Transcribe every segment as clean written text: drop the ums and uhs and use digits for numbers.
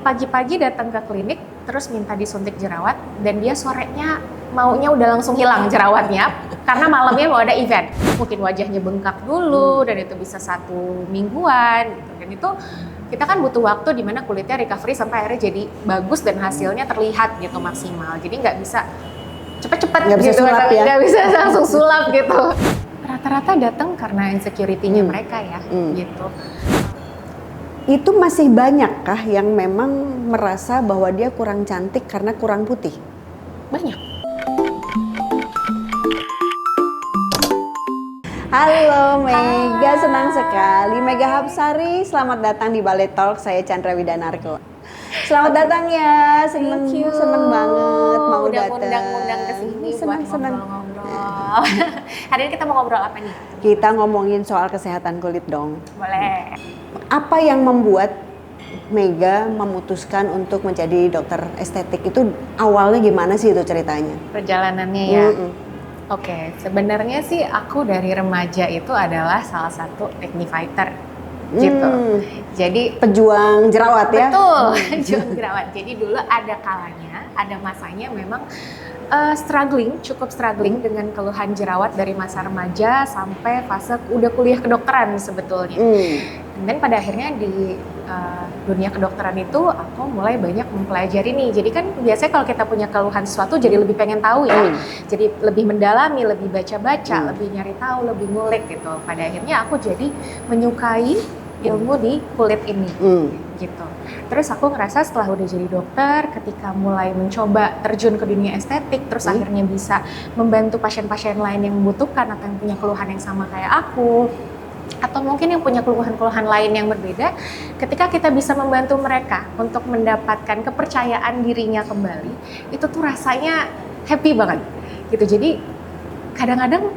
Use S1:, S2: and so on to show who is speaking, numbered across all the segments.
S1: pagi-pagi datang ke klinik terus minta disuntik jerawat dan dia sorenya maunya udah langsung hilang jerawatnya karena malamnya mau ada event. Mungkin wajahnya bengkak dulu dan itu bisa 1 mingguan gitu. Dan itu kita kan butuh waktu di mana kulitnya recovery sampai akhirnya jadi bagus dan hasilnya terlihat gitu maksimal. Jadi nggak bisa cepet-cepet gitu, nggak bisa langsung sulap gitu. Rata-rata datang karena insecurity-nya mereka ya gitu.
S2: Itu masih banyakkah yang memang merasa bahwa dia kurang cantik karena kurang putih?
S1: Banyak.
S2: Halo Mega, senang sekali. Mega Hapsari, selamat datang di Balai Talk. Saya Chandra Widanarko. Selamat datang ya, seneng banget mau datang.
S1: Undang-undang ke sini buat ngobrol-ngobrol. Hari ini kita mau ngobrol apa nih?
S2: Kita ngomongin soal kesehatan kulit dong.
S1: Boleh.
S2: Apa yang membuat Mega memutuskan untuk menjadi dokter estetik itu awalnya gimana sih itu ceritanya?
S1: Perjalanannya ya. Oke, sebenarnya sih aku dari remaja itu adalah salah satu acne fighter gitu. Jadi
S2: pejuang jerawat ya?
S1: Betul, pejuang jerawat. Jadi dulu ada kalanya, ada masanya memang cukup struggling dengan keluhan jerawat dari masa remaja sampai fase udah kuliah kedokteran sebetulnya. Dan pada akhirnya di dunia kedokteran itu aku mulai banyak mempelajari nih. Jadi kan biasanya kalau kita punya keluhan sesuatu jadi lebih pengen tahu ya. Jadi lebih mendalami, lebih baca-baca, lebih nyari tahu, lebih ngulik gitu. Pada akhirnya aku jadi menyukai ilmu di kulit ini gitu. Terus aku ngerasa setelah udah jadi dokter, ketika mulai mencoba terjun ke dunia estetik, terus akhirnya bisa membantu pasien-pasien lain yang membutuhkan atau yang punya keluhan yang sama kayak aku, atau mungkin yang punya keluhan-keluhan lain yang berbeda, ketika kita bisa membantu mereka untuk mendapatkan kepercayaan dirinya kembali, itu tuh rasanya happy banget gitu. Jadi kadang-kadang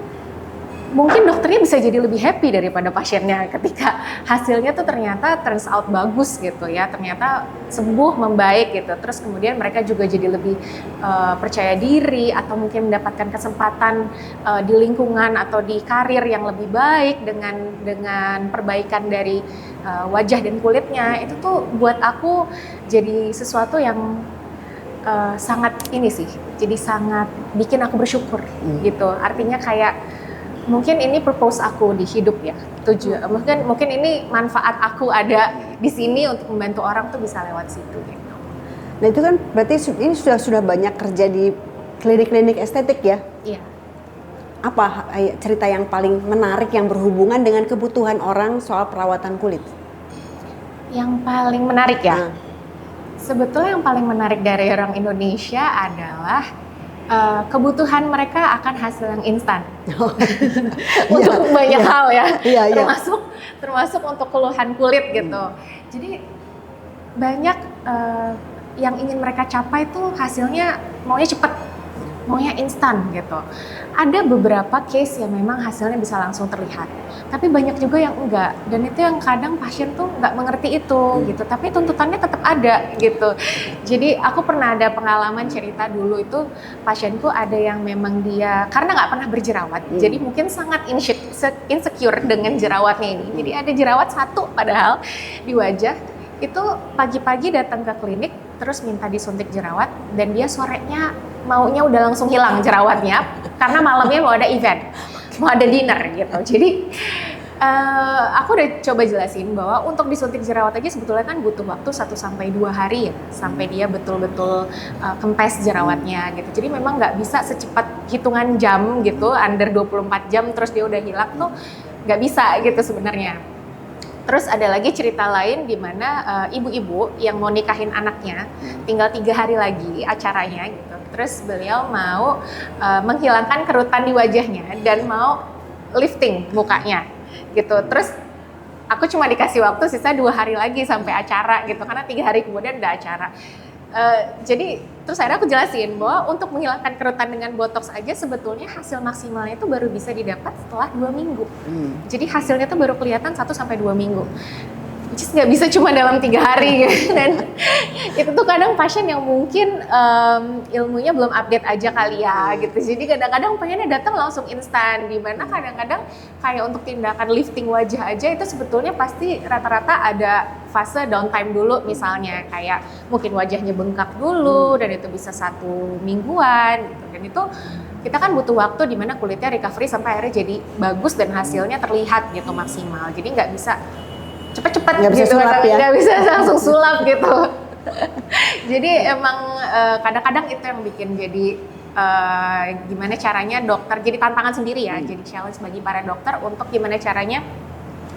S1: mungkin dokternya bisa jadi lebih happy daripada pasiennya ketika hasilnya tuh ternyata turns out bagus gitu ya, ternyata sembuh, membaik gitu. Terus kemudian mereka juga jadi lebih percaya diri atau mungkin mendapatkan kesempatan di lingkungan atau di karir yang lebih baik dengan perbaikan dari wajah dan kulitnya. Itu tuh buat aku jadi sesuatu yang sangat ini sih, jadi sangat bikin aku bersyukur gitu. Artinya kayak mungkin ini purpose aku di hidup ya, mungkin ini manfaat aku ada di sini untuk membantu orang tuh bisa lewat situ gitu.
S2: Nah itu kan berarti ini sudah banyak kerja di klinik-klinik estetik ya?
S1: Iya.
S2: Apa cerita yang paling menarik yang berhubungan dengan kebutuhan orang soal perawatan kulit?
S1: Yang paling menarik ya? Sebetulnya yang paling menarik dari orang Indonesia adalah kebutuhan mereka akan hasil yang instan untuk banyak hal ya, termasuk untuk keluhan kulit gitu. Jadi banyak yang ingin mereka capai tuh hasilnya maunya cepet, maunya instan gitu. Ada beberapa case yang memang hasilnya bisa langsung terlihat, tapi banyak juga yang enggak, dan itu yang kadang pasien tuh nggak mengerti itu gitu, tapi tuntutannya tetap ada gitu. Jadi aku pernah ada pengalaman cerita dulu itu pasienku ada yang memang dia karena nggak pernah berjerawat, jadi mungkin sangat insecure dengan jerawatnya ini. Jadi ada jerawat 1 padahal di wajah, itu pagi-pagi datang ke klinik terus minta disuntik jerawat dan dia sorenya maunya udah langsung hilang jerawatnya karena malamnya mau ada event, mau ada dinner gitu. Jadi aku udah coba jelasin bahwa untuk disuntik jerawat aja sebetulnya kan butuh waktu 1-2 hari ya sampai dia betul-betul kempes jerawatnya gitu. Jadi memang nggak bisa secepat hitungan jam gitu, under 24 jam terus dia udah hilang tuh nggak bisa gitu sebenarnya. Terus ada lagi cerita lain di mana ibu-ibu yang mau nikahin anaknya, tinggal 3 hari lagi acaranya gitu. Terus beliau mau menghilangkan kerutan di wajahnya dan mau lifting mukanya gitu. Terus aku cuma dikasih waktu sisa 2 hari lagi sampai acara gitu, karena 3 hari kemudian udah acara. Jadi terus akhirnya aku jelasin bahwa untuk menghilangkan kerutan dengan botox aja sebetulnya hasil maksimalnya itu baru bisa didapat setelah 2 minggu. Jadi hasilnya itu baru kelihatan 1-2 minggu. which is nggak bisa cuma dalam 3 hari gitu. Dan itu tuh kadang pasien yang mungkin ilmunya belum update aja kali ya gitu. Jadi kadang-kadang pengennya datang langsung instan, dimana kadang-kadang kayak untuk tindakan lifting wajah aja itu sebetulnya pasti rata-rata ada fase downtime dulu, misalnya kayak mungkin wajahnya bengkak dulu dan itu bisa 1 mingguan gitu. Dan itu kita kan butuh waktu di mana kulitnya recovery sampai akhirnya jadi bagus dan hasilnya terlihat gitu maksimal. Jadi nggak bisa cepet-cepet gitu, nggak bisa langsung sulap gitu. Jadi emang kadang-kadang itu yang bikin jadi gimana caranya dokter, jadi tantangan sendiri ya, jadi challenge bagi para dokter untuk gimana caranya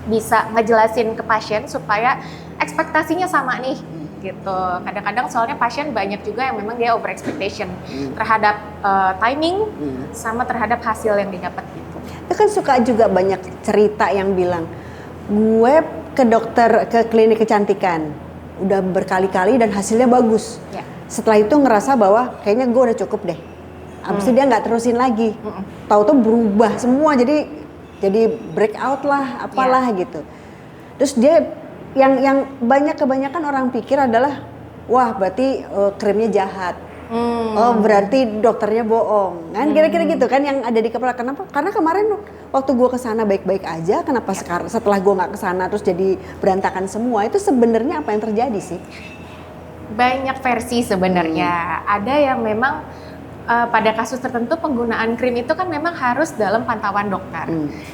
S1: bisa ngejelasin ke pasien supaya ekspektasinya sama nih gitu. Kadang-kadang soalnya pasien banyak juga yang memang dia over expectation terhadap timing sama terhadap hasil yang didapat gitu.
S2: Itu kan suka juga banyak cerita yang bilang, gue ke dokter, ke klinik kecantikan udah berkali-kali dan hasilnya bagus. Ya. Setelah itu ngerasa bahwa kayaknya gue udah cukup deh. Abis itu dia nggak terusin lagi. Tahu-tahu berubah semua, jadi breakout lah, apalah gitu. Terus dia yang kebanyakan orang pikir adalah, wah berarti krimnya jahat. Oh berarti dokternya bohong, kan kira-kira gitu kan yang ada di kepala. Kenapa? Karena kemarin waktu gue kesana baik-baik aja, kenapa sekarang setelah gue nggak kesana terus jadi berantakan semua? Itu sebenarnya apa yang terjadi sih?
S1: Banyak versi sebenarnya. Ada yang memang pada kasus tertentu penggunaan krim itu kan memang harus dalam pantauan dokter.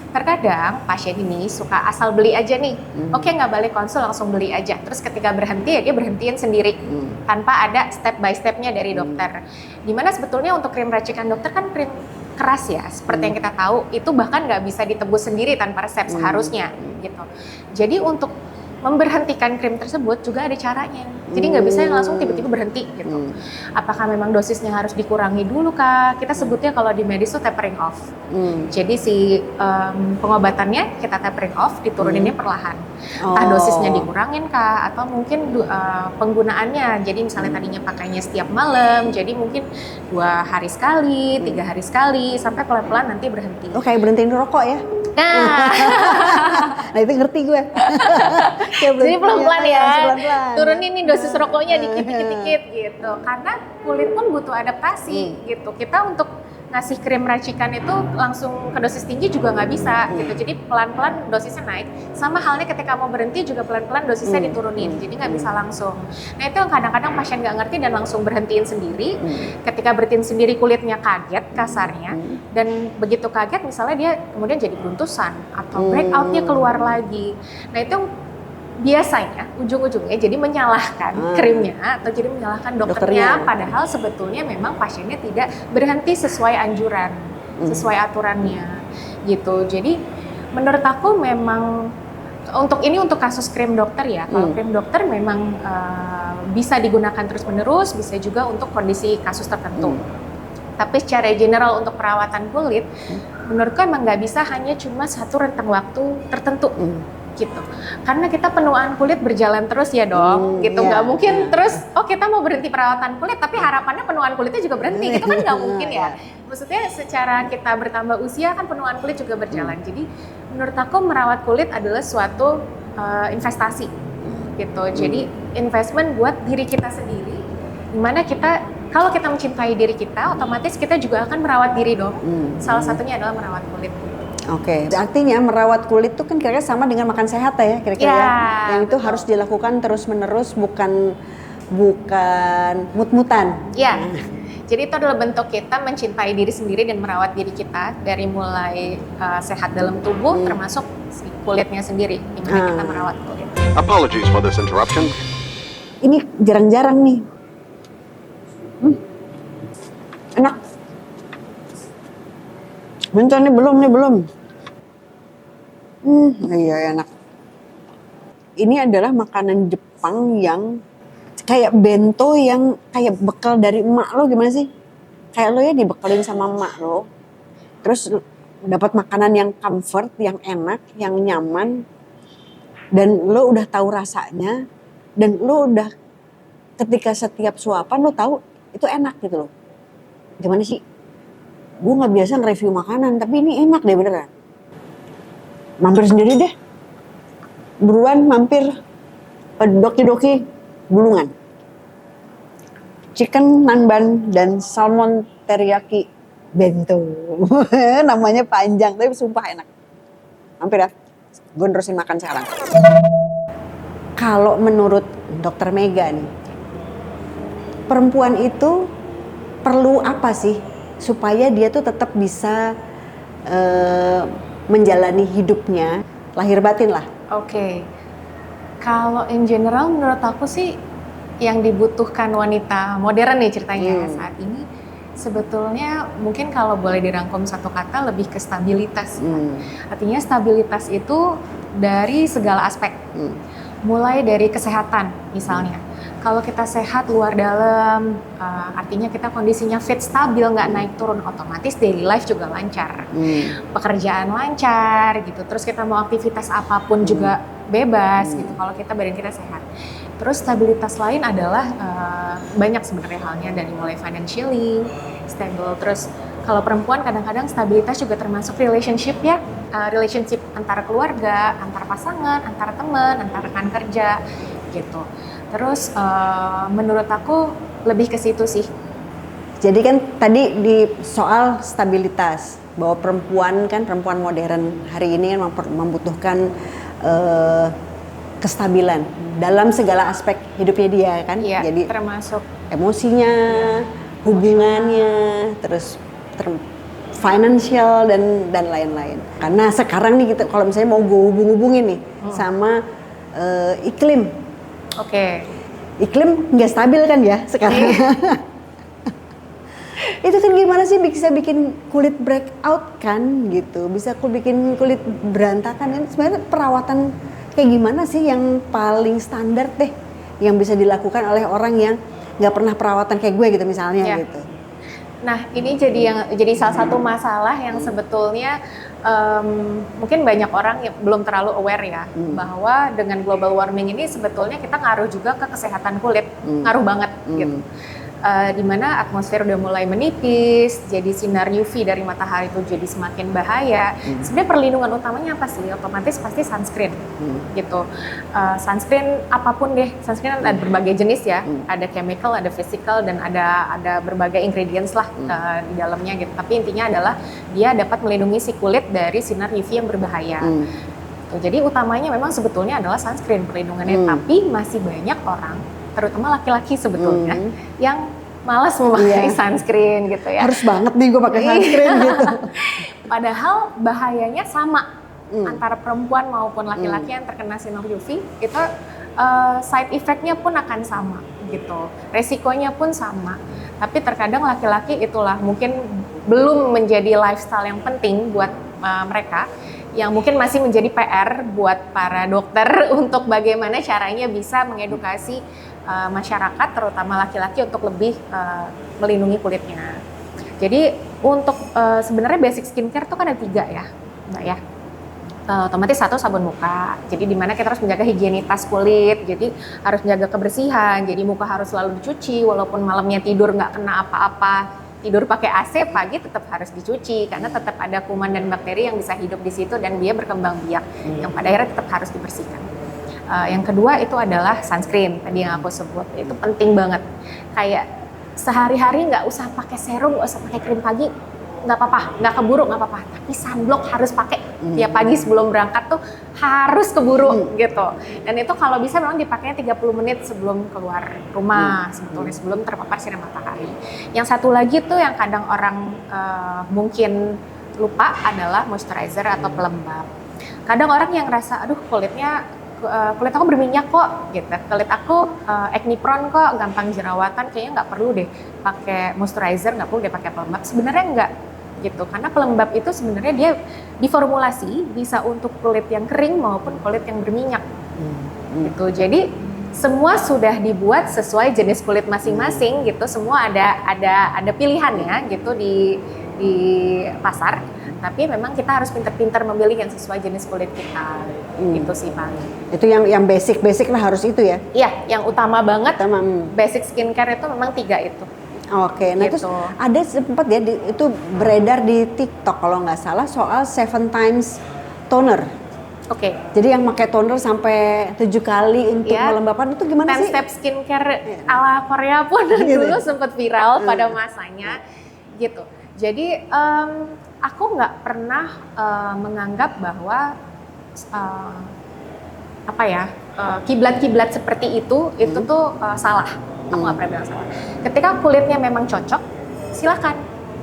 S1: Terkadang pasien ini suka asal beli aja nih, oke nggak balik konsul langsung beli aja. Terus ketika berhenti ya dia berhentiin sendiri tanpa ada step by stepnya dari dokter. Dimana sebetulnya untuk krim racikan dokter kan krim keras ya, seperti yang kita tahu itu bahkan nggak bisa ditebus sendiri tanpa resep seharusnya gitu. Jadi untuk memberhentikan krim tersebut juga ada caranya. Jadi nggak bisa langsung tiba-tiba berhenti gitu. Apakah memang dosisnya harus dikurangi dulu kah? Kita sebutnya kalau di medis itu tapering off. Jadi si pengobatannya kita tapering off, dituruninnya perlahan. Entah dosisnya dikurangin kah? Atau mungkin penggunaannya. Jadi misalnya tadinya pakainya setiap malam, jadi mungkin 2 hari sekali, 3 hari sekali, sampai pelan-pelan nanti berhenti.
S2: Oh kayak berhentiin rokok ya? Nah itu ngerti gue.
S1: Jadi pelan-pelan ya, turunin nih dosis rokoknya dikit-dikit gitu. Karena kulit pun butuh adaptasi gitu. Kita untuk ngasih krim racikan itu langsung ke dosis tinggi juga nggak bisa gitu. Jadi pelan-pelan dosisnya naik. Sama halnya ketika mau berhenti juga pelan-pelan dosisnya diturunin. Jadi nggak bisa langsung. Nah itu yang kadang-kadang pasien nggak ngerti dan langsung berhentiin sendiri. Ketika berhentiin sendiri kulitnya kaget kasarnya. Dan begitu kaget misalnya dia kemudian jadi beruntusan atau breakoutnya keluar lagi. Nah itu biasanya ujung-ujungnya jadi menyalahkan krimnya atau jadi menyalahkan dokternya. Padahal sebetulnya memang pasiennya tidak berhenti sesuai anjuran, sesuai aturannya gitu. Jadi menurut aku memang untuk kasus krim dokter ya, kalau krim dokter memang bisa digunakan terus-menerus, bisa juga untuk kondisi kasus tertentu. Tapi secara general untuk perawatan kulit, menurutku emang nggak bisa hanya cuma satu rentang waktu tertentu. Gitu, karena kita penuaan kulit berjalan terus ya dong, gitu nggak mungkin terus kita mau berhenti perawatan kulit tapi harapannya penuaan kulitnya juga berhenti, itu kan nggak mungkin ya. Maksudnya secara kita bertambah usia kan penuaan kulit juga berjalan. Jadi menurut aku merawat kulit adalah suatu investasi, gitu. Jadi investment buat diri kita sendiri, dimana kita kalau kita mencintai diri kita, otomatis kita juga akan merawat diri dong. Salah satunya adalah merawat kulit.
S2: Oke, artinya merawat kulit itu kan kira-kira sama dengan makan sehat ya, kira-kira ya. Yang itu harus dilakukan terus-menerus, bukan mut-mutan.
S1: Iya. Jadi itu adalah bentuk kita mencintai diri sendiri dan merawat diri kita dari mulai sehat dalam tubuh, termasuk kulitnya sendiri, gimana kita merawat kulit.
S3: Apologies for this interruption.
S2: Ini jarang-jarang nih. Enak. Bentar nih belum. Iya enak. Ini adalah makanan Jepang yang kayak bento yang kayak bekal dari emak lo, gimana sih? Kayak lo ya dibekalin sama emak lo. Terus dapat makanan yang comfort, yang enak, yang nyaman. Dan lo udah tahu rasanya. Dan lo udah ketika setiap suapan lo tahu itu enak gitu loh. Gimana sih? Gue gak biasa nge-review makanan, tapi ini enak deh beneran. Mampir sendiri deh. buruan mampir ke Doki Bulungan. Chicken nanban dan salmon teriyaki bento. Namanya panjang tapi sumpah enak. Mampir ya. Gue nerusin makan sekarang. Kalau menurut Dokter Mega nih, perempuan itu perlu apa sih supaya dia tuh tetap bisa menjalani hidupnya lahir batin lah?
S1: Oke. Kalau in general menurut aku sih yang dibutuhkan wanita modern nih ceritanya saat ini sebetulnya mungkin kalau boleh dirangkum satu kata lebih ke stabilitas. Artinya stabilitas itu dari segala aspek. Mulai dari kesehatan misalnya. Kalau kita sehat luar dalam, artinya kita kondisinya fit, stabil, nggak naik turun, otomatis daily life juga lancar. Pekerjaan lancar gitu. Terus kita mau aktivitas apapun juga bebas gitu kalau kita badan kita sehat. Terus stabilitas lain adalah banyak sebenarnya halnya dari mulai financially stable. Terus kalau perempuan kadang-kadang stabilitas juga termasuk relationship ya, relationship antara keluarga, antar pasangan, antar teman, antar rekan kerja gitu. Terus menurut aku lebih ke situ sih.
S2: Jadi kan tadi di soal stabilitas bahwa perempuan modern hari ini kan membutuhkan kestabilan dalam segala aspek hidupnya dia kan.
S1: Iya,
S2: jadi
S1: termasuk
S2: emosinya, hubungannya, terus financial dan lain-lain. Karena sekarang nih kita kalau misalnya mau gue hubungin nih sama iklim.
S1: Oke.
S2: Iklim nggak stabil kan ya sekarang. Itu kan gimana sih bisa bikin kulit breakout kan gitu, bisa bikin kulit berantakan kan. Sebenarnya perawatan kayak gimana sih yang paling standar deh yang bisa dilakukan oleh orang yang nggak pernah perawatan kayak gue gitu misalnya gitu.
S1: Nah ini jadi salah satu masalah yang sebetulnya mungkin banyak orang yang belum terlalu aware ya bahwa dengan global warming ini sebetulnya kita ngaruh juga ke kesehatan kulit, ngaruh banget gitu. Dimana atmosfer udah mulai menipis, jadi sinar UV dari matahari itu jadi semakin bahaya. Sebenarnya perlindungan utamanya apa sih? Otomatis pasti sunscreen, gitu. Sunscreen apapun deh, sunscreen ada berbagai jenis ya, ada chemical, ada physical, dan ada berbagai ingredients lah di dalamnya gitu. Tapi intinya adalah dia dapat melindungi si kulit dari sinar UV yang berbahaya. Jadi utamanya memang sebetulnya adalah sunscreen perlindungannya, tapi masih banyak orang terutama laki-laki sebetulnya yang malas memakai sunscreen gitu ya.
S2: Harus banget nih gue pakai sunscreen gitu.
S1: Padahal bahayanya sama antara perempuan maupun laki-laki yang terkena sinar UV itu side effect-nya pun akan sama gitu. Resikonya pun sama. Tapi terkadang laki-laki itulah mungkin belum menjadi lifestyle yang penting buat mereka, yang mungkin masih menjadi PR buat para dokter untuk bagaimana caranya bisa mengedukasi masyarakat terutama laki-laki untuk lebih melindungi kulitnya. Jadi untuk sebenarnya basic skincare tuh kan ada 3 ya, Mbak ya. Otomatis 1 sabun muka. Jadi dimana kita harus menjaga higienitas kulit. Jadi harus menjaga kebersihan. Jadi muka harus selalu dicuci walaupun malamnya tidur nggak kena apa-apa. Tidur pakai AC, pagi tetap harus dicuci karena tetap ada kuman dan bakteri yang bisa hidup di situ dan dia berkembang biak yang pada akhirnya tetap harus dibersihkan. Yang kedua itu adalah sunscreen tadi yang aku sebut, itu penting banget. Kayak sehari-hari nggak usah pakai serum, nggak usah pakai krim pagi, nggak apa-apa, nggak keburu nggak apa-apa. Tapi sunblock harus pakai tiap pagi sebelum berangkat tuh harus keburu gitu. Dan itu kalau bisa memang dipakainya 30 menit sebelum keluar rumah sebetulnya, sebelum terpapar sinar matahari. Yang satu lagi tuh yang kadang orang mungkin lupa adalah moisturizer atau pelembab. Kadang orang yang ngerasa aduh kulit aku berminyak kok gitu, kulit aku acne prone kok, gampang jerawatan, kayaknya nggak perlu deh pakai moisturizer, nggak perlu deh pakai pelembab. Sebenarnya nggak gitu, karena pelembab itu sebenarnya dia diformulasi bisa untuk kulit yang kering maupun kulit yang berminyak gitu. Jadi semua sudah dibuat sesuai jenis kulit masing-masing gitu, semua ada pilihannya gitu di pasar. Tapi memang kita harus pintar-pintar memilih yang sesuai jenis kulit kita. Itu sih paling. Itu
S2: yang basic lah harus itu ya?
S1: Iya, yang utama banget. Basic skincare itu memang 3 itu.
S2: Oke, nah
S1: gitu.
S2: Terus ada sempat ya itu beredar di TikTok kalau nggak salah soal 7 times toner.
S1: Oke.
S2: Jadi yang pakai toner sampai 7 kali untuk
S1: Ya.
S2: melembabkan itu gimana
S1: 10
S2: sih?
S1: step skincare ala Korea pun
S2: Gitu.
S1: dulu sempat viral pada masanya gitu. Jadi aku nggak pernah menganggap bahwa kiblat-kiblat seperti itu tuh salah. Aku nggak pernah bilang salah. Ketika kulitnya memang cocok, silakan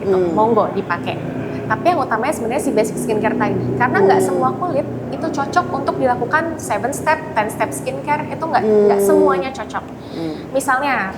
S1: gitu, monggo dipakai. Tapi yang utamanya sebenarnya si basic skincare tadi, karena nggak semua kulit itu cocok untuk dilakukan 7 step, 10 step skincare, itu nggak semuanya cocok. Misalnya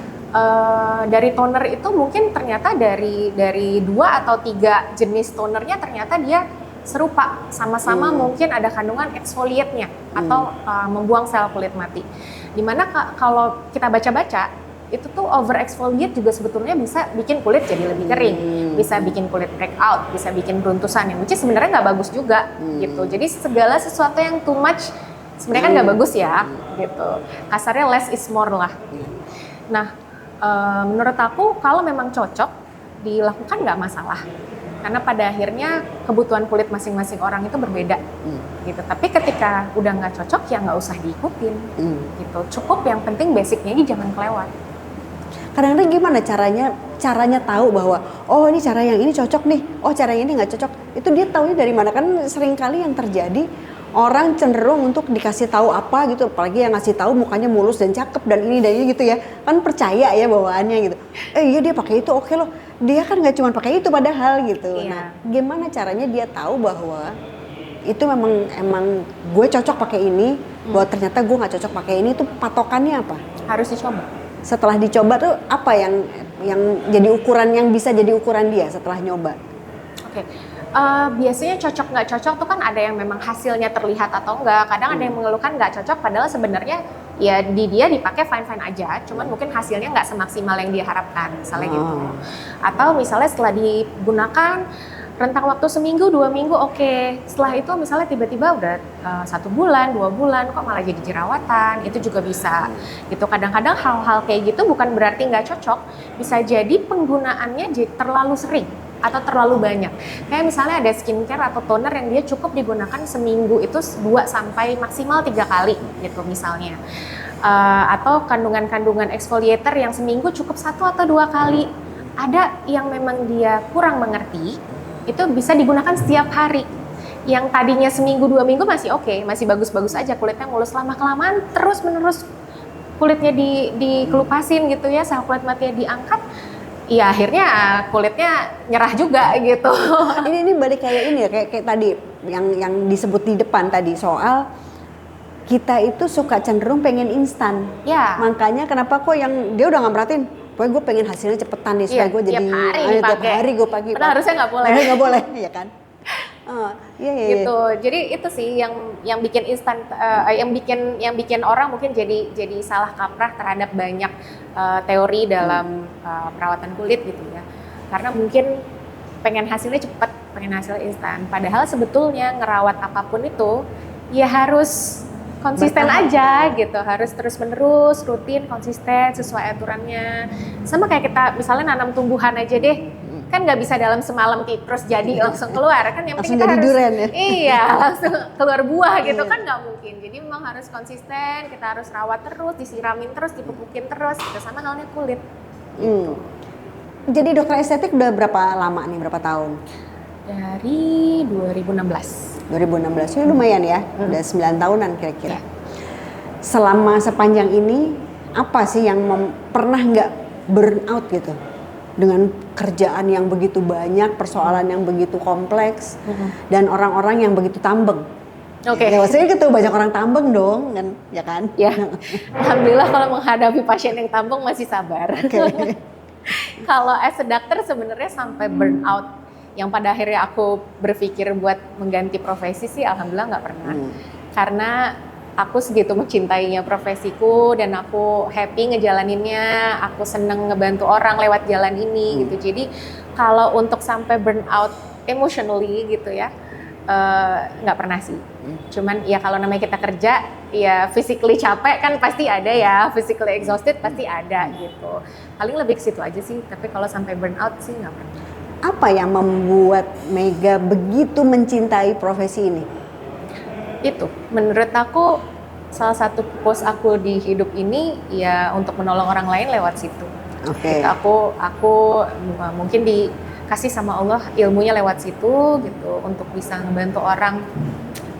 S1: dari toner itu mungkin ternyata dari 2 atau 3 jenis tonernya ternyata dia serupa, sama-sama mungkin ada kandungan exfoliate-nya atau membuang sel kulit mati. Dimana kalau kita baca-baca itu tuh over exfoliate juga sebetulnya bisa bikin kulit jadi lebih kering, bisa bikin kulit breakout, bisa bikin beruntusan, yang which is sebenarnya nggak bagus juga gitu. Jadi segala sesuatu yang too much sebenarnya kan nggak bagus ya gitu. Kasarnya less is more lah. Nah menurut aku kalau memang cocok dilakukan nggak masalah. Karena pada akhirnya kebutuhan kulit masing-masing orang itu berbeda, gitu. Tapi ketika udah nggak cocok ya nggak usah diikutin, gitu. Cukup yang penting basicnya ini jangan kelewat.
S2: Kadang-kadang gimana caranya tahu bahwa oh ini cara yang ini cocok nih, oh cara yang ini nggak cocok. Itu dia taunya dari mana? Kan sering kali yang terjadi orang cenderung untuk dikasih tahu apa gitu, apalagi yang ngasih tahu mukanya mulus dan cakep dan ini gitu ya, kan percaya ya bawaannya gitu. Iya dia pakai itu oke loh, dia kan nggak cuma pakai itu padahal gitu.
S1: Iya.
S2: Nah gimana caranya dia tahu bahwa itu emang gue cocok pakai ini, bahwa ternyata gue nggak cocok pakai ini, itu patokannya apa?
S1: Harus dicoba.
S2: Setelah dicoba tuh apa yang jadi ukuran, yang bisa jadi ukuran dia setelah nyoba?
S1: Oke. Biasanya cocok nggak cocok tuh kan ada yang memang hasilnya terlihat atau enggak. Kadang ada yang mengeluhkan nggak cocok padahal sebenarnya ya dia dipakai fine-fine aja, cuman mungkin hasilnya nggak semaksimal yang dia harapkan, misalnya gitu. Atau misalnya setelah digunakan rentang waktu seminggu, 2 minggu oke. Setelah itu misalnya tiba-tiba udah 1 bulan, 2 bulan kok malah jadi jerawatan, itu juga bisa. Gitu. Kadang-kadang hal-hal kayak gitu bukan berarti nggak cocok, bisa jadi penggunaannya terlalu sering atau terlalu banyak. Kayak misalnya ada skincare atau toner yang dia cukup digunakan seminggu itu 2 sampai maksimal 3 kali gitu misalnya. Atau kandungan-kandungan exfoliator yang seminggu cukup 1 atau 2 kali. Ada yang memang dia kurang mengerti, itu bisa digunakan setiap hari. Yang tadinya seminggu 2 minggu masih oke, masih bagus-bagus aja, kulitnya mulus, lama-kelamaan terus-menerus kulitnya dikelupasin gitu ya, sel kulit matinya diangkat. Iya akhirnya kulitnya nyerah juga gitu.
S2: Ini balik kayak ini ya, kayak tadi yang disebut di depan tadi soal kita itu suka cenderung pengen instan.
S1: Ya.
S2: Makanya kenapa kok yang dia udah nggak merhatiin, pokoknya gue pengen hasilnya cepetan nih supaya gue jadi tiap hari gue pagi.
S1: Padahal harusnya nggak boleh.
S2: Nggak boleh, ya kan? Iya.
S1: Gitu. Jadi itu sih yang bikin instan, yang bikin orang mungkin jadi salah kaprah terhadap banyak teori dalam perawatan kulit gitu ya. Karena mungkin pengen hasilnya cepat, pengen hasil instan. Padahal sebetulnya ngerawat apapun itu ya harus konsisten aja gitu, harus terus-menerus, rutin, konsisten, sesuai aturannya. Sama kayak kita misalnya nanam tumbuhan aja deh, kan nggak bisa dalam semalam terus jadi langsung keluar kan, yang penting kita harus
S2: durian, ya?
S1: Iya langsung keluar buah gitu kan nggak mungkin. Jadi memang harus konsisten, kita harus rawat terus, disiramin terus, dipupukin terus, gitu. Sama halnya kulit.
S2: Jadi dokter estetik udah berapa lama nih, berapa tahun?
S1: Dari 2016.
S2: 2016, ini lumayan ya, udah 9 tahunan kira-kira. Selama sepanjang ini, apa sih yang pernah nggak burn out gitu? Dengan kerjaan yang begitu banyak, persoalan yang begitu kompleks, dan orang-orang yang begitu tambeng.
S1: Oke.
S2: Ya maksudnya gitu, banyak orang tambeng dong, kan? Ya kan?
S1: Ya, alhamdulillah kalau menghadapi pasien yang tambeng masih sabar.
S2: Okay.
S1: Kalau as a doctor sebenarnya sampai burn out, yang pada akhirnya aku berpikir buat mengganti profesi sih alhamdulillah nggak pernah. Karena aku segitu mencintainya profesiku dan aku happy ngejalaninnya, aku seneng ngebantu orang lewat jalan ini gitu. Jadi kalau untuk sampai burn out emotionally gitu ya, nggak pernah sih. Cuman ya kalau namanya kita kerja, ya physically capek kan pasti ada ya, physically exhausted pasti ada gitu. Paling lebih ke situ aja sih, tapi kalau sampai burn out sih nggak pernah.
S2: Apa yang membuat Mega begitu mencintai profesi ini?
S1: Itu menurut aku salah satu purpose aku di hidup ini ya untuk menolong orang lain lewat situ.
S2: Oke.
S1: Gitu, aku mungkin dikasih sama Allah ilmunya lewat situ gitu untuk bisa membantu orang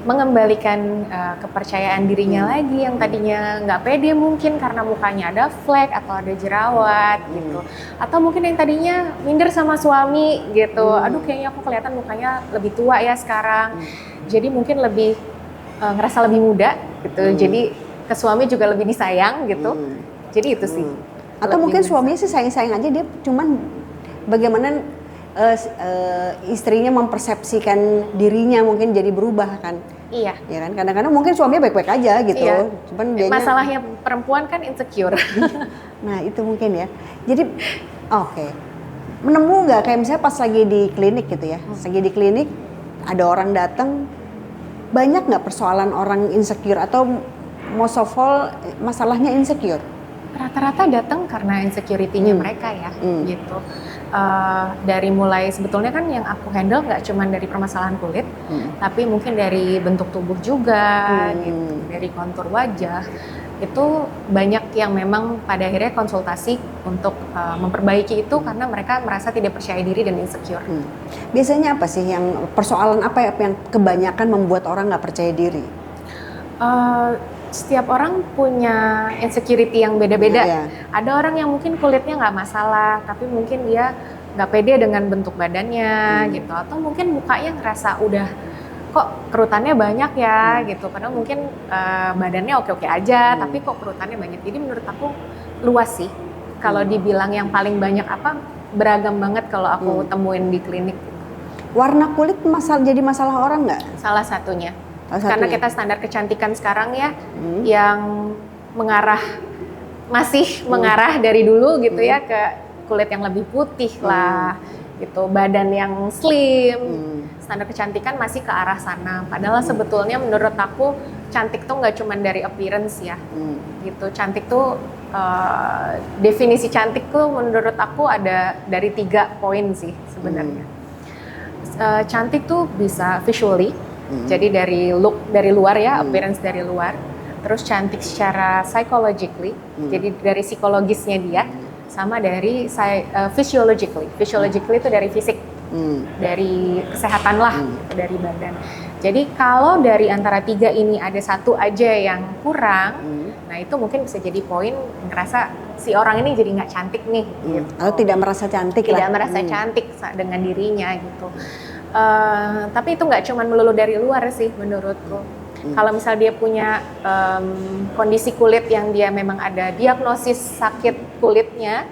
S1: mengembalikan kepercayaan dirinya lagi yang tadinya nggak pede mungkin karena mukanya ada flek atau ada jerawat gitu, atau mungkin yang tadinya minder sama suami gitu, aduh kayaknya aku kelihatan mukanya lebih tua ya sekarang, jadi mungkin lebih ngerasa lebih muda gitu, jadi ke suami juga lebih disayang gitu, jadi itu sih.
S2: Atau mungkin suaminya sih sayang-sayang aja, dia cuman bagaimana istrinya mempersepsikan dirinya mungkin jadi berubah kan.
S1: Iya.
S2: Ya kan, kadang-kadang mungkin suaminya baik-baik aja gitu.
S1: Iya.
S2: Cuman dianya,
S1: masalahnya perempuan kan insecure.
S2: Nah itu mungkin ya. Jadi oke. Menemu nggak kayak misalnya pas lagi di klinik gitu ya, lagi di klinik ada orang datang, banyak nggak persoalan orang insecure atau most of all masalahnya insecure?
S1: Rata-rata datang karena insecurity-nya mereka ya, gitu. Dari mulai sebetulnya kan yang aku handle nggak cuma dari permasalahan kulit, tapi mungkin dari bentuk tubuh juga, gitu, dari kontur wajah. Itu banyak yang memang pada akhirnya konsultasi untuk memperbaiki itu karena mereka merasa tidak percaya diri dan insecure.
S2: Biasanya apa sih yang persoalan apa yang kebanyakan membuat orang nggak percaya diri?
S1: Setiap orang punya insecurity yang beda-beda.
S2: Iya.
S1: Ada orang yang mungkin kulitnya nggak masalah, tapi mungkin dia nggak pede dengan bentuk badannya gitu, atau mungkin mukanya ngerasa udah kok kerutannya banyak ya gitu, padahal mungkin badannya oke-oke aja, tapi kok kerutannya banyak. Jadi menurut aku luas sih. Kalau dibilang yang paling banyak apa, beragam banget kalau aku temuin di klinik.
S2: Warna kulit jadi masalah orang nggak?
S1: Salah satunya. Karena kita standar kecantikan sekarang ya yang masih mengarah dari dulu gitu ya ke kulit yang lebih putih lah gitu, badan yang slim, standar kecantikan masih ke arah sana. Padahal sebetulnya menurut aku cantik tuh nggak cuma dari appearance ya, gitu. Cantik tuh definisi cantik tuh menurut aku ada dari 3 poin sih sebenarnya. Cantik tuh bisa visually. Jadi dari look dari luar ya, appearance dari luar. Terus cantik secara psychologically, jadi dari psikologisnya dia, sama dari physiologically. Physiologically itu dari fisik, dari kesehatan lah, dari badan. Jadi kalau dari antara 3 ini ada satu aja yang kurang, nah itu mungkin bisa jadi poin ngerasa si orang ini jadi nggak cantik nih. Gitu.
S2: Atau tidak merasa cantik lah.
S1: Tidak merasa cantik dengan dirinya gitu. Tapi itu nggak cuma melulu dari luar sih menurutku. Kalau misal dia punya kondisi kulit yang dia memang ada diagnosis sakit kulitnya,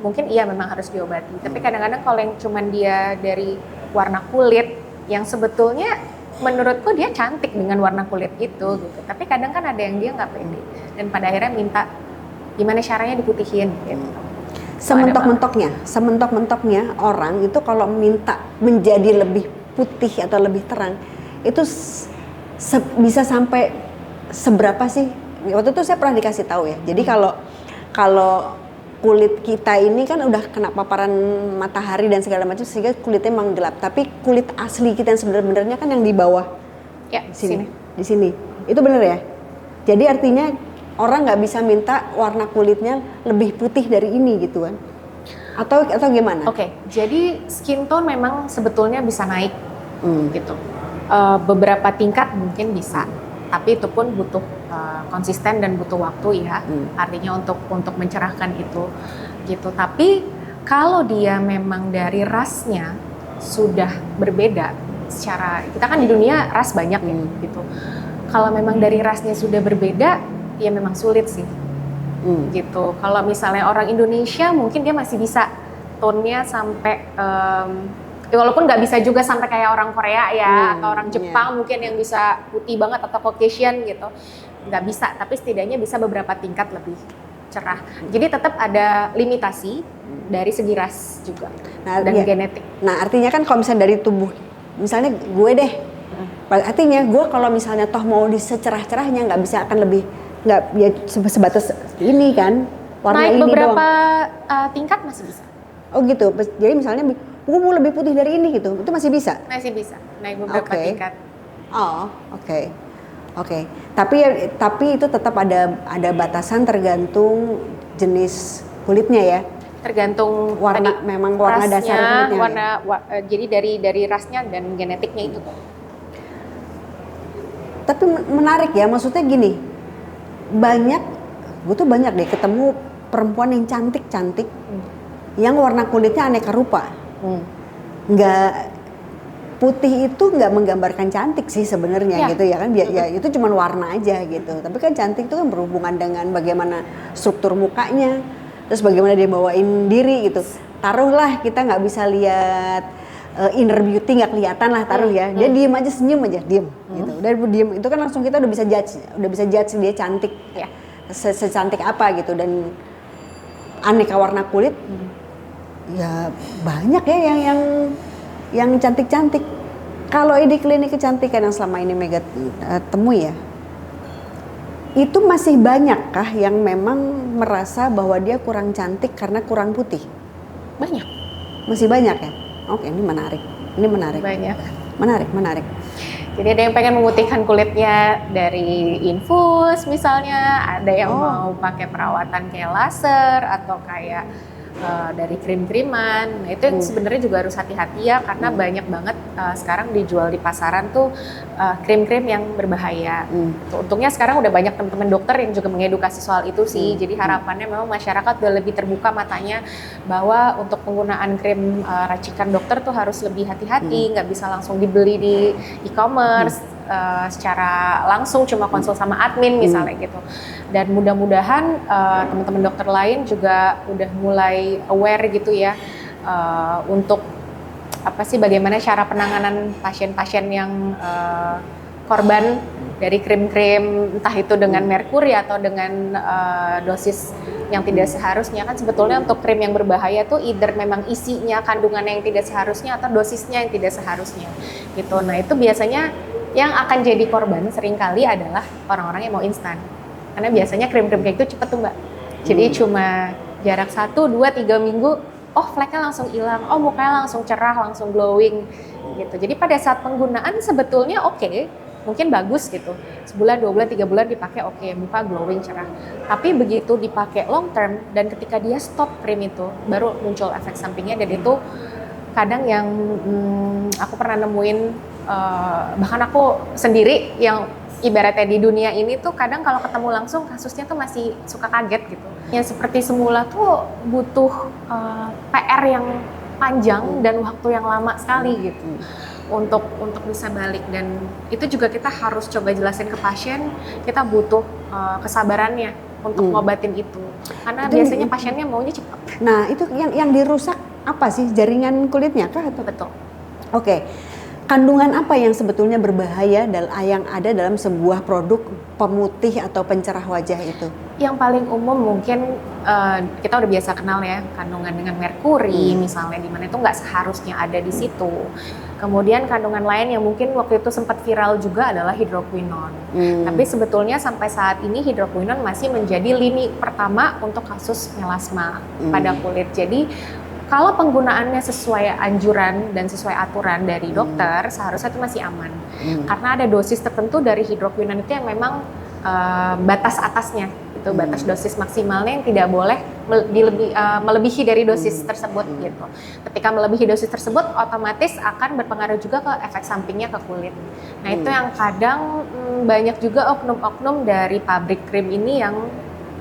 S1: mungkin iya memang harus diobati. Tapi kadang-kadang kalau yang cuma dia dari warna kulit yang sebetulnya menurutku dia cantik dengan warna kulit itu gitu. Tapi kadang kan ada yang dia nggak pede dan pada akhirnya minta gimana caranya diputihin gitu. Sementok-mentoknya orang itu kalau minta menjadi lebih putih atau lebih terang itu bisa sampai seberapa sih? Waktu itu saya pernah dikasih tahu ya. Jadi kalau kulit kita ini kan udah kena paparan matahari dan segala macam sehingga kulitnya memang gelap. Tapi kulit asli kita yang sebenarnya kan yang di bawah. Ya,
S2: di sini. Itu benar ya? Jadi artinya orang nggak bisa minta warna kulitnya lebih putih dari ini gitu kan? Atau gimana?
S1: Oke, jadi skin tone memang sebetulnya bisa naik gitu. Beberapa tingkat mungkin bisa, tapi itu pun butuh konsisten dan butuh waktu ya. Artinya untuk mencerahkan itu gitu. Tapi kalau dia memang dari rasnya sudah berbeda, secara kita kan di dunia ras banyak ya gitu. Kalau memang dari rasnya sudah berbeda, ya memang sulit sih, gitu. Kalau misalnya orang Indonesia mungkin dia masih bisa tone-nya sampai, walaupun nggak bisa juga sampai kayak orang Korea ya, atau orang Jepang mungkin yang bisa putih banget atau Caucasian gitu, nggak bisa. Tapi setidaknya bisa beberapa tingkat lebih cerah. Jadi tetap ada limitasi dari segi ras juga dan genetik.
S2: Nah artinya kan kalau misalnya dari tubuh, misalnya gue deh, artinya gue kalau misalnya toh mau disecerah-cerahnya nggak bisa akan lebih nggak ya sebatas ini kan warna
S1: naik
S2: ini
S1: beberapa tingkat masih bisa.
S2: Oh gitu. Jadi misalnya gue mau lebih putih dari ini gitu, itu masih bisa?
S1: Masih bisa naik beberapa tingkat.
S2: Oh oke. Oke. Tapi itu tetap ada batasan tergantung jenis kulitnya ya.
S1: Tergantung
S2: Warna, memang warna
S1: rasnya,
S2: dasar kulitnya.
S1: jadi dari rasnya dan genetiknya itu.
S2: Tapi menarik ya, maksudnya gini, gue tuh banyak deh ketemu perempuan yang cantik-cantik, yang warna kulitnya aneka rupa. Nggak, putih itu nggak menggambarkan cantik sih sebenarnya gitu ya kan, ya itu cuma warna aja gitu. Tapi kan cantik itu kan berhubungan dengan bagaimana struktur mukanya, terus bagaimana dia bawain diri gitu. Taruhlah kita nggak bisa lihat inner beauty, nggak kelihatan lah, taruh ya, dia diem aja, senyum aja, diem gitu. Udah diem itu kan langsung kita udah bisa judge dia cantik, secantik apa gitu. Dan aneka warna kulit ya banyak ya yang cantik-cantik. Kalau di klinik kecantikan yang selama ini Mega temui ya, itu masih banyakkah yang memang merasa bahwa dia kurang cantik karena kurang putih?
S1: Banyak.
S2: Masih banyak ya? Oke, ini menarik.
S1: Banyak.
S2: Menarik.
S1: Jadi ada yang pengen memutihkan kulitnya dari infus misalnya, ada yang mau pakai perawatan kayak laser atau kayak dari krim-kriman. Nah, itu yang sebenarnya juga harus hati-hati ya, karena banyak banget sekarang dijual di pasaran tuh krim-krim yang berbahaya. Untungnya sekarang udah banyak teman-teman dokter yang juga mengedukasi soal itu sih. Jadi harapannya memang masyarakat udah lebih terbuka matanya bahwa untuk penggunaan krim racikan dokter tuh harus lebih hati-hati, nggak bisa langsung dibeli di e-commerce. Secara langsung cuma konsul sama admin misalnya gitu. Dan mudah-mudahan teman-teman dokter lain juga udah mulai aware gitu ya untuk apa sih, bagaimana cara penanganan pasien-pasien yang korban dari krim-krim entah itu dengan merkuri atau dengan dosis yang tidak seharusnya. Kan sebetulnya untuk krim yang berbahaya tuh either memang isinya kandungan yang tidak seharusnya atau dosisnya yang tidak seharusnya gitu. Nah itu biasanya yang akan jadi korban seringkali adalah orang-orang yang mau instan. Karena biasanya krim-krim kayak itu cepet tuh Mbak. Jadi cuma jarak 1, 2, 3 minggu, fleknya langsung hilang, mukanya langsung cerah, langsung glowing gitu. Jadi pada saat penggunaan sebetulnya oke, mungkin bagus gitu. Sebulan, 2 bulan, 3 bulan dipakai oke, muka glowing, cerah. Tapi begitu dipakai long term dan ketika dia stop krim itu, baru muncul efek sampingnya. Dan itu kadang yang aku pernah nemuin, bahkan aku sendiri yang ibaratnya di dunia ini tuh kadang kalau ketemu langsung kasusnya tuh masih suka kaget gitu. Yang seperti semula tuh butuh PR yang panjang dan waktu yang lama sekali gitu untuk bisa balik. Dan itu juga kita harus coba jelasin ke pasien, kita butuh kesabarannya untuk ngobatin itu. Karena biasanya pasiennya maunya cepat.
S2: Nah, itu yang dirusak apa sih? Jaringan kulitnya kah atau?
S1: Betul.
S2: Oke. Kandungan apa yang sebetulnya berbahaya yang ada dalam sebuah produk pemutih atau pencerah wajah itu?
S1: Yang paling umum mungkin kita udah biasa kenal ya, kandungan dengan merkuri misalnya, di mana itu nggak seharusnya ada di situ. Kemudian kandungan lain yang mungkin waktu itu sempat viral juga adalah hidroquinon. Tapi sebetulnya sampai saat ini hidroquinon masih menjadi lini pertama untuk kasus melasma pada kulit. Jadi kalau penggunaannya sesuai anjuran dan sesuai aturan dari dokter, seharusnya itu masih aman. Karena ada dosis tertentu dari hidroquinon itu yang memang batas atasnya, itu batas dosis maksimalnya yang tidak boleh melebihi dari dosis tersebut gitu. Ketika melebihi dosis tersebut, otomatis akan berpengaruh juga ke efek sampingnya ke kulit. Nah itu yang kadang banyak juga oknum-oknum dari pabrik krim ini yang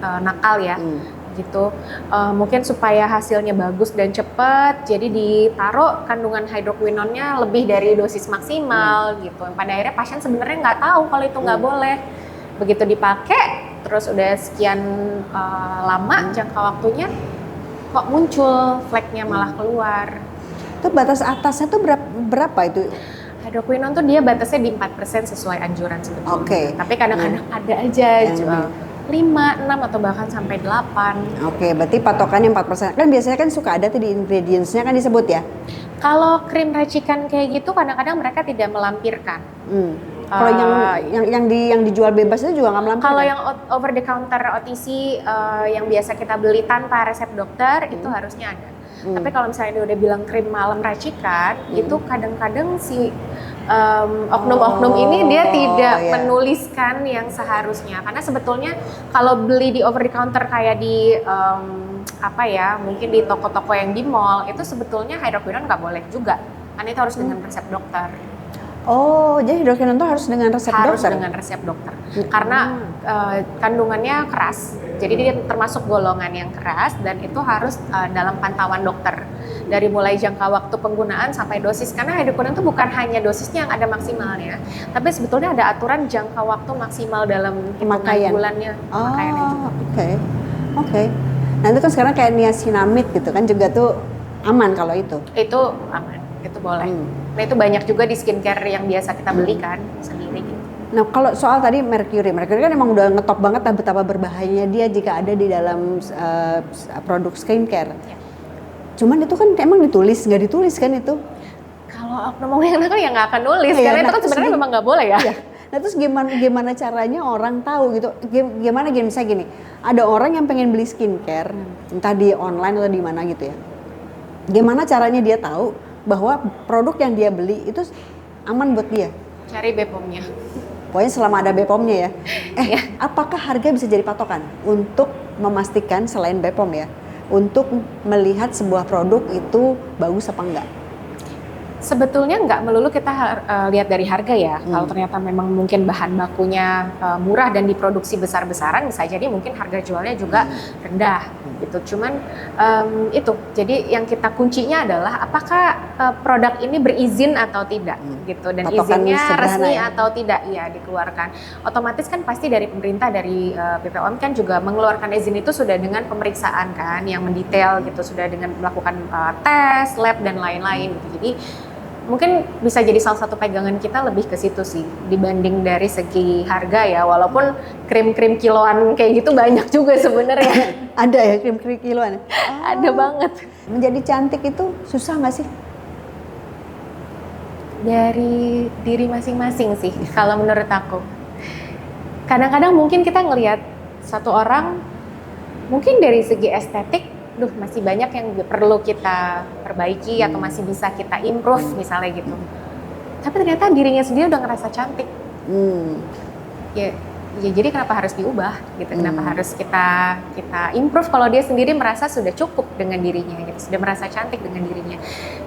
S1: nakal ya. Gitu. Mungkin supaya hasilnya bagus dan cepat, jadi ditaruh kandungan hidroquinonnya lebih dari dosis maksimal gitu. Pada akhirnya pasien sebenarnya nggak tahu kalau itu nggak boleh. Begitu dipakai, terus udah sekian lama jangka waktunya, kok muncul fleknya malah keluar.
S2: Itu batas atasnya tuh berapa itu?
S1: Hidroquinon tuh dia batasnya di 4% sesuai anjuran sebetulnya.
S2: Oke.
S1: Tapi kadang-kadang ada aja jual 5, 6 atau bahkan sampai 8.
S2: Oke, berarti patokannya 4%. Kan biasanya kan suka ada tuh di ingredients-nya kan disebut ya?
S1: Kalau krim racikan kayak gitu kadang-kadang mereka tidak melampirkan.
S2: Kalau yang dijual bebas itu juga nggak melampirkan?
S1: Kalau yang over the counter OTC yang biasa kita beli tanpa resep dokter itu harusnya ada. Tapi kalau misalnya dia udah bilang krim malam racikan, itu kadang-kadang si oknum-oknum ini dia tidak menuliskan yang seharusnya. Karena sebetulnya kalau beli di over the counter kayak di mungkin di toko-toko yang di mall, itu sebetulnya hydroquinone nggak boleh juga. Karena itu harus dengan resep dokter.
S2: Oh, jadi hidroquinone itu harus dengan resep dokter?
S1: Harus dengan resep dokter. Karena kandungannya keras. Jadi dia termasuk golongan yang keras dan itu harus dalam pantauan dokter. Dari mulai jangka waktu penggunaan sampai dosis. Karena hidroquinone itu bukan hanya dosisnya yang ada maksimalnya. Tapi sebetulnya ada aturan jangka waktu maksimal dalam hitungan bulannya. Pemakaiannya juga.
S2: Oke. Nah itu kan sekarang kayak niacinamide gitu kan juga tuh aman kalau itu?
S1: Itu aman, itu boleh. Nah itu banyak juga di skincare yang biasa kita beli kan sendiri gitu.
S2: Nah kalau soal tadi mercury kan emang udah ngetop banget betapa berbahayanya dia jika ada di dalam produk skincare. Ya. Cuman itu kan emang nggak ditulis kan itu?
S1: Kalau oknum yang nakal ya nggak akan nulis, karena itu kan sebenarnya memang nggak boleh ya.
S2: Nah terus gimana caranya orang tahu gitu? Gimana misalnya gini, ada orang yang pengen beli skincare, entah di online atau di mana gitu ya. Gimana caranya dia tahu bahwa produk yang dia beli itu aman buat dia?
S1: Cari BPOM-nya.
S2: Pokoknya selama ada BPOM-nya ya. Apakah harga bisa jadi patokan untuk memastikan selain BPOM ya? Untuk melihat sebuah produk itu bagus apa enggak?
S1: Sebetulnya nggak melulu kita lihat dari harga ya. Kalau ternyata memang mungkin bahan bakunya murah dan diproduksi besar-besaran, bisa jadi mungkin harga jualnya juga rendah gitu. Cuman itu, jadi yang kita kuncinya adalah apakah produk ini berizin atau tidak gitu. Dan patokan izinnya resmi atau tidak ya dikeluarkan. Otomatis kan pasti dari pemerintah, dari BPOM kan juga mengeluarkan izin itu sudah dengan pemeriksaan kan yang mendetail gitu, sudah dengan melakukan tes, lab dan lain-lain gitu. Jadi mungkin bisa jadi salah satu pegangan kita lebih ke situ sih dibanding dari segi harga ya, walaupun krim-krim kiloan kayak gitu banyak juga sebenarnya.
S2: Ada ya krim-krim kiloan?
S1: Ada banget.
S2: Menjadi cantik itu susah nggak sih?
S1: Dari diri masing-masing sih kalau menurut aku. Kadang-kadang mungkin kita ngelihat satu orang mungkin dari segi estetik masih banyak yang perlu kita perbaiki atau masih bisa kita improve misalnya gitu. Tapi ternyata dirinya sendiri udah ngerasa cantik. Ya jadi kenapa harus diubah gitu? Kenapa harus kita improve kalau dia sendiri merasa sudah cukup dengan dirinya gitu, sudah merasa cantik dengan dirinya.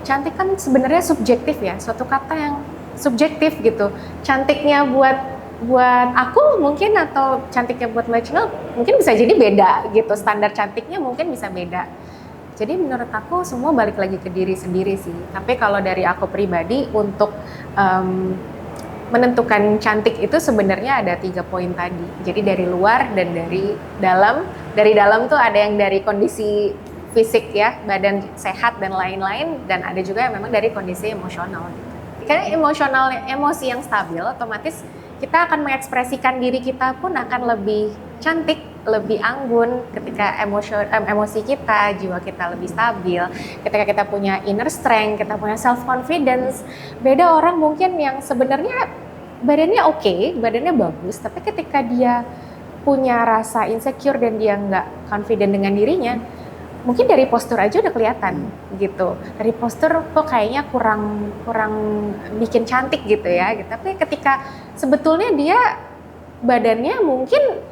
S1: Cantik kan sebenarnya subjektif ya, suatu kata yang subjektif gitu. Cantiknya buat aku mungkin atau cantiknya buat Mbak Cunel mungkin bisa jadi beda gitu, standar cantiknya mungkin bisa beda. Jadi menurut aku semua balik lagi ke diri sendiri sih. Tapi kalau dari aku pribadi untuk menentukan cantik itu sebenarnya ada 3 poin tadi. Jadi dari luar dan dari dalam. Dari dalam tuh ada yang dari kondisi fisik ya, badan sehat dan lain-lain, dan ada juga yang memang dari kondisi emosional gitu. Karena emosi yang stabil otomatis kita akan mengekspresikan diri kita pun akan lebih cantik, lebih anggun ketika emosi kita, jiwa kita lebih stabil. Ketika kita punya inner strength, kita punya self confidence. Beda orang mungkin yang sebenarnya badannya oke, badannya bagus, tapi ketika dia punya rasa insecure dan dia nggak confident dengan dirinya, mungkin dari postur aja udah kelihatan gitu. Dari postur kok kayaknya kurang bikin cantik gitu ya. Gitu. Tapi ketika sebetulnya dia badannya mungkin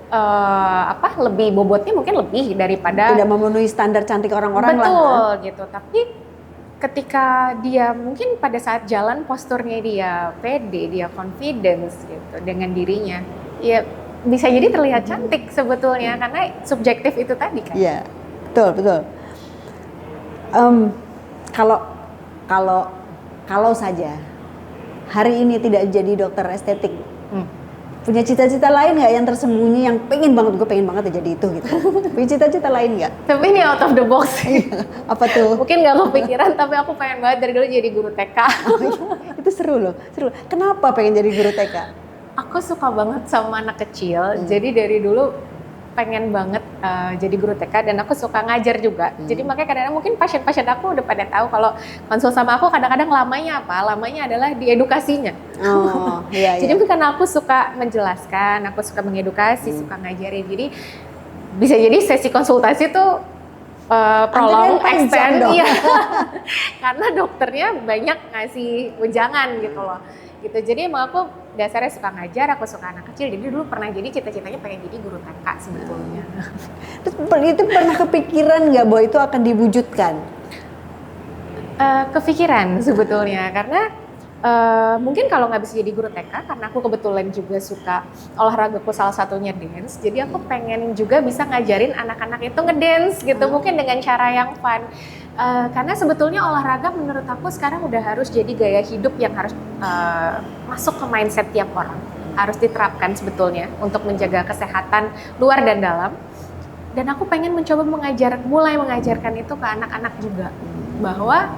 S1: lebih bobotnya mungkin lebih daripada
S2: tidak memenuhi standar cantik orang-orang lah.
S1: Betul gitu. Tapi ketika dia mungkin pada saat jalan posturnya dia pede, dia confidence gitu dengan dirinya, ya bisa jadi terlihat cantik sebetulnya karena subjektif itu tadi kan.
S2: Iya. Betul. Kalau saja hari ini tidak jadi dokter estetik, punya cita-cita lain nggak yang tersembunyi yang pengen banget jadi itu gitu? Punya cita-cita lain nggak?
S1: Tapi ini out of the box.
S2: Apa tuh?
S1: Mungkin nggak kepikiran, tapi aku pengen banget dari dulu jadi guru TK.
S2: Itu seru loh. Kenapa pengen jadi guru TK?
S1: Aku suka banget sama anak kecil, jadi dari dulu pengen banget jadi guru TK dan aku suka ngajar juga. Jadi makanya kadang-kadang mungkin pasien-pasien aku udah pada tahu kalau konsul sama aku kadang-kadang lamanya apa? Lamanya adalah di edukasinya.
S2: Oh, iya.
S1: Jadi bukan aku suka menjelaskan, aku suka mengedukasi, suka ngajarin. Jadi bisa jadi sesi konsultasi tuh prolong, extend, iya. Karena dokternya banyak ngasih wejangan gitu loh. Gitu. Jadi emang aku dasarnya suka ngajar, aku suka anak kecil. Jadi dulu pernah jadi cita-citanya pengen jadi guru TK sebetulnya.
S2: Terus itu pernah kepikiran nggak bahwa itu akan diwujudkan?
S1: Kepikiran sebetulnya karena mungkin kalau nggak bisa jadi guru TK karena aku kebetulan juga suka olahragaku salah satunya dance. Jadi aku pengen juga bisa ngajarin anak-anak itu ngedance gitu, mungkin dengan cara yang fun. Karena sebetulnya olahraga menurut aku sekarang udah harus jadi gaya hidup yang harus masuk ke mindset tiap orang. Harus diterapkan sebetulnya untuk menjaga kesehatan luar dan dalam. Dan aku pengen mencoba mulai mengajarkan itu ke anak-anak juga. Bahwa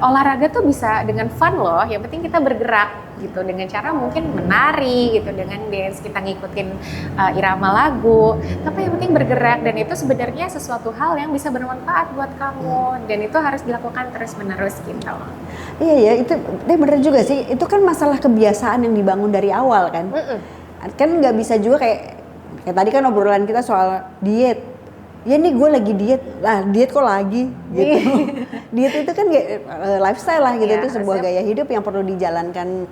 S1: olahraga tuh bisa dengan fun loh, yang penting kita bergerak gitu dengan cara mungkin menari gitu, dengan dance kita ngikutin irama lagu, tapi yang penting bergerak dan itu sebenarnya sesuatu hal yang bisa bermanfaat buat kamu dan itu harus dilakukan terus-menerus gitu.
S2: Iya ya, itu bener juga sih, itu kan masalah kebiasaan yang dibangun dari awal kan. Kan nggak bisa juga kayak tadi kan obrolan kita soal diet. Ya nih gue lagi diet, lah diet kok lagi gitu. Diet itu kan lifestyle lah gitu, itu sebuah gaya hidup yang perlu dijalankan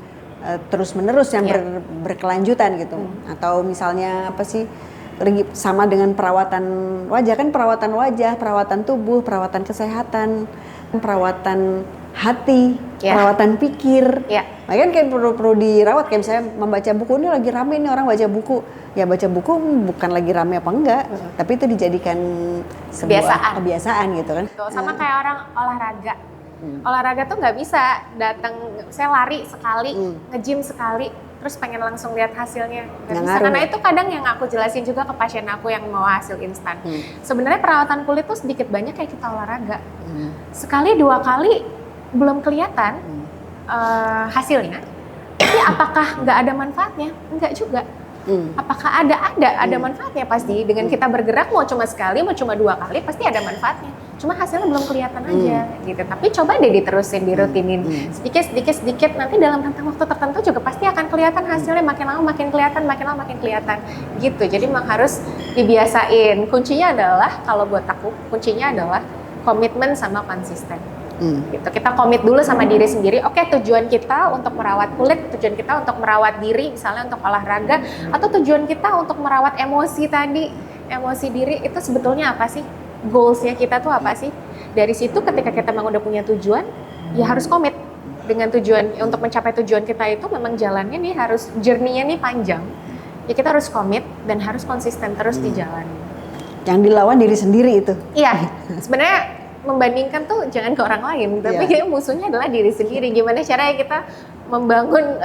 S2: terus menerus yang berkelanjutan gitu. Atau misalnya apa sih, sama dengan perawatan wajah kan, perawatan tubuh, perawatan kesehatan, perawatan hati, perawatan pikir. Makanya kan perlu dirawat, kayak misalnya membaca buku, ini lagi rame nih orang baca buku. Ya baca buku bukan lagi rame apa enggak, tapi itu dijadikan sebuah kebiasaan gitu kan.
S1: Sama kayak orang olahraga. Olahraga tuh nggak bisa datang, saya lari sekali, nge-gym sekali, terus pengen langsung lihat hasilnya. Nggak bisa, karena itu kadang yang aku jelasin juga ke pasien aku yang mau hasil instan. Sebenarnya perawatan kulit tuh sedikit banyak kayak kita olahraga. Sekali 2 kali belum kelihatan hasilnya, tapi apakah nggak ada manfaatnya? Enggak juga. Apakah ada manfaatnya? Pasti dengan kita bergerak mau cuma sekali, mau cuma 2 kali, pasti ada manfaatnya. Cuma hasilnya belum kelihatan aja gitu. Tapi coba deh diterusin, dirutinin sedikit, nanti dalam rentang waktu tertentu juga pasti akan kelihatan hasilnya, makin lama makin kelihatan gitu. Jadi memang harus dibiasain. Kuncinya adalah, kalau buat aku, kuncinya adalah komitmen sama konsisten. Gitu. Kita komit dulu sama diri sendiri. Oke, tujuan kita untuk merawat kulit, tujuan kita untuk merawat diri, misalnya untuk olahraga, atau tujuan kita untuk merawat emosi tadi, emosi diri, itu sebetulnya apa sih? Goalsnya kita tuh apa sih? Dari situ ketika kita memang udah punya tujuan, ya harus komit dengan tujuan. Untuk mencapai tujuan kita itu memang jalannya nih harus, journey-nya nih panjang. Ya kita harus komit dan harus konsisten terus di jalan.
S2: Yang dilawan diri sendiri itu.
S1: Iya, sebenarnya membandingkan tuh jangan ke orang lain, tapi musuhnya adalah diri sendiri. Gimana caranya kita membangun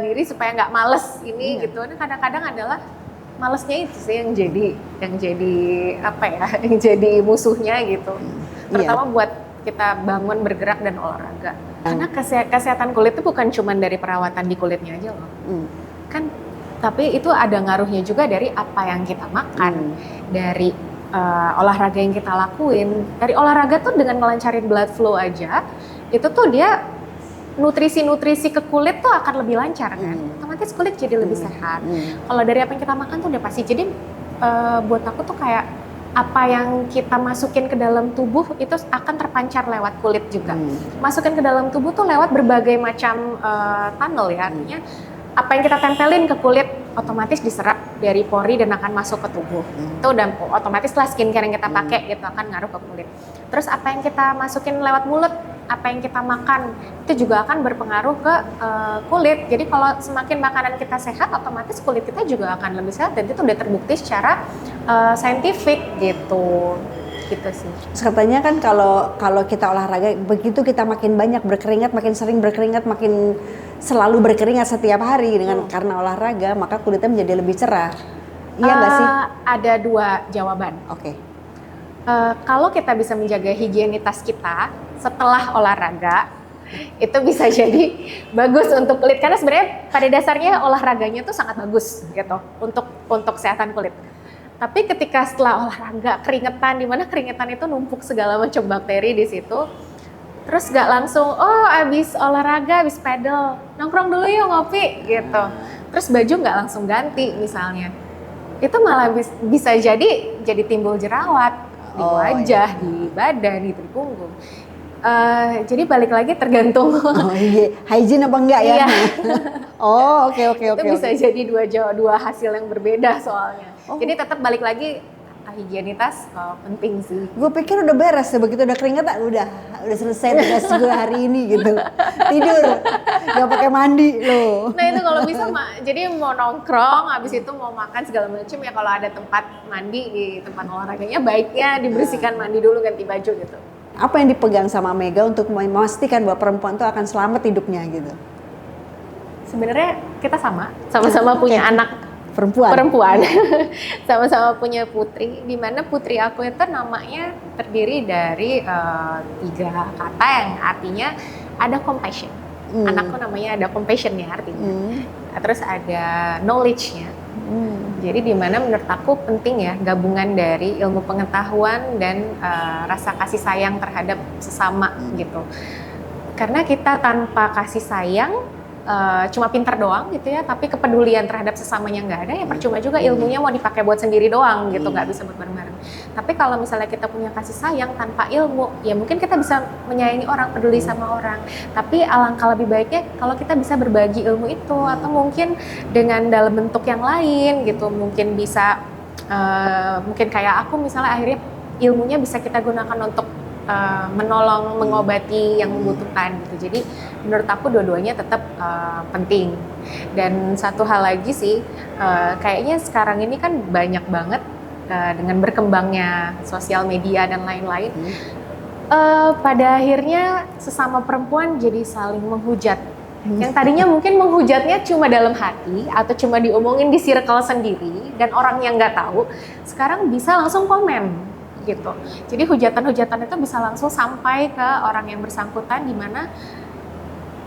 S1: diri supaya nggak males ini gitu. Nah, kadang-kadang adalah malesnya itu sih yang jadi apa ya, yang jadi musuhnya gitu. Terutama buat kita bangun bergerak dan olahraga. Karena kesehatan kulit itu bukan cuma dari perawatan di kulitnya aja loh. Kan tapi itu ada ngaruhnya juga dari apa yang kita makan, dari olahraga yang kita lakuin. Dari olahraga tuh dengan ngelancarin blood flow aja, itu tuh dia nutrisi ke kulit tuh akan lebih lancar kan. Otomatis kulit jadi lebih sehat. Kalau dari apa yang kita makan tuh udah pasti. Jadi buat aku tuh kayak apa yang kita masukin ke dalam tubuh itu akan terpancar lewat kulit juga. Masukin ke dalam tubuh tuh lewat berbagai macam tunnel ya. Artinya apa yang kita tempelin ke kulit otomatis diserap dari pori dan akan masuk ke tubuh. Itu udah otomatis lah skincare yang kita pakai gitu akan ngaruh ke kulit. Terus apa yang kita masukin lewat mulut, apa yang kita makan itu juga akan berpengaruh ke kulit. Jadi kalau semakin makanan kita sehat, otomatis kulit kita juga akan lebih sehat dan itu udah terbukti secara saintifik gitu. Gitu sih.
S2: Katanya kan kalau kita olahraga, begitu kita makin banyak berkeringat, makin sering berkeringat, makin selalu berkeringat setiap hari karena olahraga, maka kulitnya menjadi lebih cerah. Iya nggak sih?
S1: Ada 2 jawaban.
S2: Oke.
S1: Kalau kita bisa menjaga higienitas kita setelah olahraga, itu bisa jadi bagus untuk kulit. Karena sebenarnya pada dasarnya olahraganya tuh sangat bagus gitu untuk kesehatan kulit. Tapi ketika setelah olahraga keringetan, di mana keringetan itu numpuk segala macam bakteri di situ, terus gak langsung, oh abis olahraga, abis pedal, nongkrong dulu yuk ngopi gitu. Terus baju gak langsung ganti misalnya. Itu malah bisa jadi timbul jerawat di wajah, di badan, di punggung. Jadi balik lagi tergantung
S2: hygiene apa enggak ya?
S1: Iya.
S2: Oke.
S1: Itu bisa jadi dua hasil yang berbeda soalnya. Jadi tetap balik lagi higienitas penting sih.
S2: Gue pikir udah beres ya, begitu udah keringetan udah selesai tugas gue hari ini gitu. Tidur, nggak pakai mandi loh.
S1: Nah itu kalau bisa jadi mau nongkrong, habis itu mau makan segala macam ya kalau ada tempat mandi di tempat olahraganya baiknya dibersihkan, mandi dulu, ganti baju gitu.
S2: Apa yang dipegang sama Mega untuk memastikan bahwa perempuan itu akan selamat hidupnya gitu?
S1: Sebenarnya kita sama-sama punya anak perempuan. Sama-sama punya putri, di mana putri aku itu namanya terdiri dari 3 kata yang artinya ada compassion. Anakku namanya ada compassion-nya artinya. Terus ada knowledge-nya. Jadi di mana menurut aku penting ya gabungan dari ilmu pengetahuan dan rasa kasih sayang terhadap sesama gitu. Karena kita tanpa kasih sayang cuma pintar doang gitu ya, tapi kepedulian terhadap sesamanya nggak ada, ya percuma juga ilmunya mau dipakai buat sendiri doang gitu, nggak bisa buat bareng-bareng. Tapi kalau misalnya kita punya kasih sayang tanpa ilmu, ya mungkin kita bisa menyayangi orang, peduli sama orang. Tapi alangkah lebih baiknya kalau kita bisa berbagi ilmu itu, atau mungkin dengan dalam bentuk yang lain gitu, mungkin bisa mungkin kayak aku misalnya akhirnya ilmunya bisa kita gunakan untuk menolong, mengobati yang membutuhkan gitu. Jadi menurut aku dua-duanya tetap penting. Dan satu hal lagi sih, kayaknya sekarang ini kan banyak banget dengan berkembangnya sosial media dan lain-lain. Pada akhirnya sesama perempuan jadi saling menghujat. Yang tadinya mungkin menghujatnya cuma dalam hati atau cuma diomongin di circle sendiri dan orang yang nggak tahu, sekarang bisa langsung komen gitu. Jadi hujatan-hujatan itu bisa langsung sampai ke orang yang bersangkutan, di mana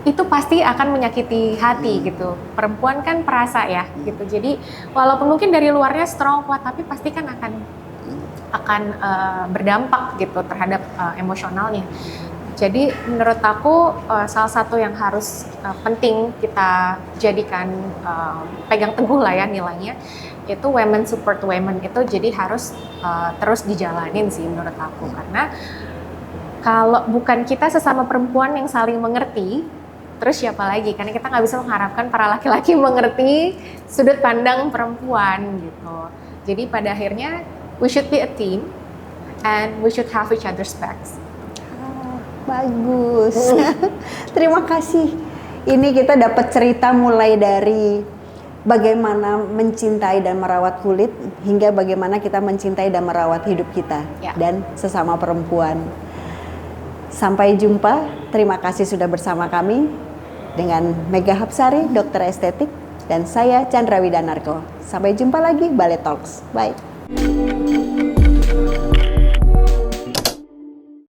S1: itu pasti akan menyakiti hati gitu. Perempuan kan perasa ya gitu. Jadi walaupun mungkin dari luarnya strong kuat, tapi pasti kan akan berdampak gitu terhadap emosionalnya. Jadi menurut aku salah satu yang harus penting kita jadikan pegang teguh lah ya nilainya, itu women support women itu jadi harus terus dijalanin sih menurut aku. Karena kalau bukan kita sesama perempuan yang saling mengerti, terus siapa lagi? Karena kita nggak bisa mengharapkan para laki-laki mengerti sudut pandang perempuan gitu. Jadi pada akhirnya we should be a team and we should have each other's backs.
S2: Bagus. Terima kasih. Ini kita dapat cerita mulai dari bagaimana mencintai dan merawat kulit hingga bagaimana kita mencintai dan merawat hidup kita dan sesama perempuan. Sampai jumpa. Terima kasih sudah bersama kami dengan Mega Hapsari, dokter estetik, dan saya Chandra Widanarko. Sampai jumpa lagi Ballet Talks. Bye.